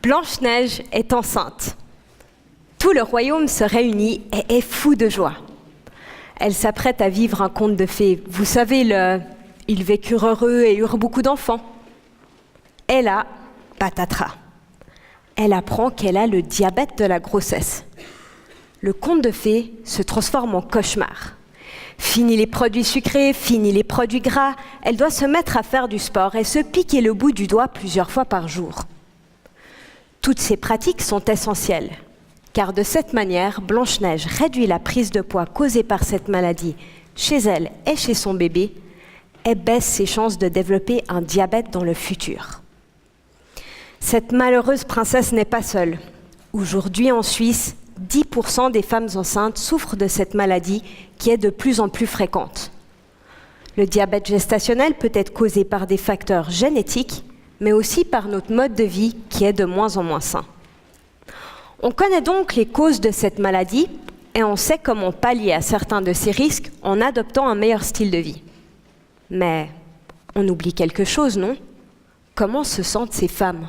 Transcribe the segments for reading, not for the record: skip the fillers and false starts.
Blanche-Neige est enceinte. Tout le royaume se réunit et est fou de joie. Elle s'apprête à vivre un conte de fées. Vous savez, ils vécurent heureux et eurent beaucoup d'enfants. Et là, patatras. Elle apprend qu'elle a le diabète de la grossesse. Le conte de fées se transforme en cauchemar. Fini les produits sucrés, fini les produits gras, elle doit se mettre à faire du sport et se piquer le bout du doigt plusieurs fois par jour. Toutes ces pratiques sont essentielles, car de cette manière, Blanche-Neige réduit la prise de poids causée par cette maladie chez elle et chez son bébé et baisse ses chances de développer un diabète dans le futur. Cette malheureuse princesse n'est pas seule. Aujourd'hui en Suisse, 10% des femmes enceintes souffrent de cette maladie qui est de plus en plus fréquente. Le diabète gestationnel peut être causé par des facteurs génétiques, mais aussi par notre mode de vie qui est de moins en moins sain. On connaît donc les causes de cette maladie et on sait comment pallier à certains de ces risques en adoptant un meilleur style de vie. Mais on oublie quelque chose, non? Comment se sentent ces femmes?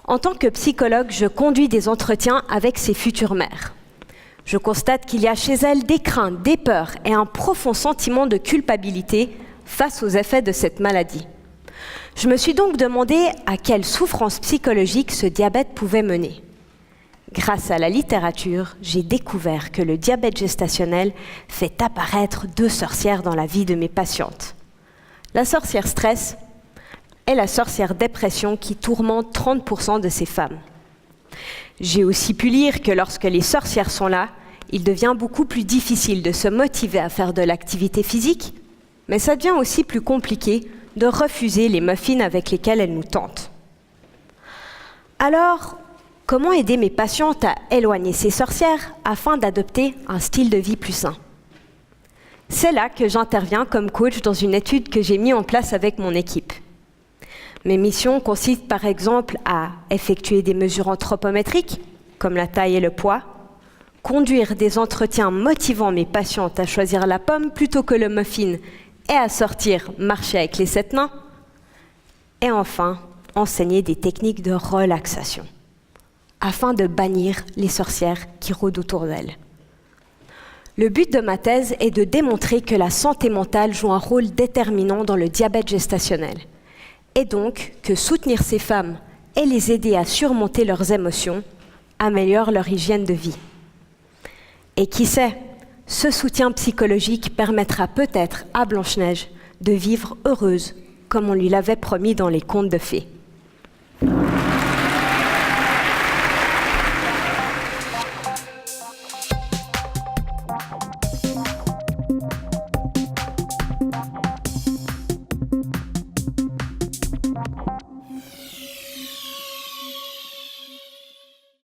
En tant que psychologue, je conduis des entretiens avec ces futures mères. Je constate qu'il y a chez elles des craintes, des peurs et un profond sentiment de culpabilité face aux effets de cette maladie. Je me suis donc demandé à quelle souffrance psychologique ce diabète pouvait mener. Grâce à la littérature, j'ai découvert que le diabète gestationnel fait apparaître deux sorcières dans la vie de mes patientes. La sorcière stress et la sorcière dépression qui tourmente 30% de ces femmes. J'ai aussi pu lire que lorsque les sorcières sont là, il devient beaucoup plus difficile de se motiver à faire de l'activité physique, mais ça devient aussi plus compliqué de refuser les muffins avec lesquels elles nous tentent. Alors, comment aider mes patientes à éloigner ces sorcières afin d'adopter un style de vie plus sain? C'est là que j'interviens comme coach dans une étude que j'ai mise en place avec mon équipe. Mes missions consistent par exemple à effectuer des mesures anthropométriques, comme la taille et le poids, conduire des entretiens motivant mes patientes à choisir la pomme plutôt que le muffin et à sortir marcher avec les 7 nains, et enfin enseigner des techniques de relaxation, afin de bannir les sorcières qui rôdent autour d'elles. Le but de ma thèse est de démontrer que la santé mentale joue un rôle déterminant dans le diabète gestationnel, et donc que soutenir ces femmes et les aider à surmonter leurs émotions améliore leur hygiène de vie. Et qui sait, ce soutien psychologique permettra peut-être à Blanche-Neige de vivre heureuse comme on lui l'avait promis dans les contes de fées.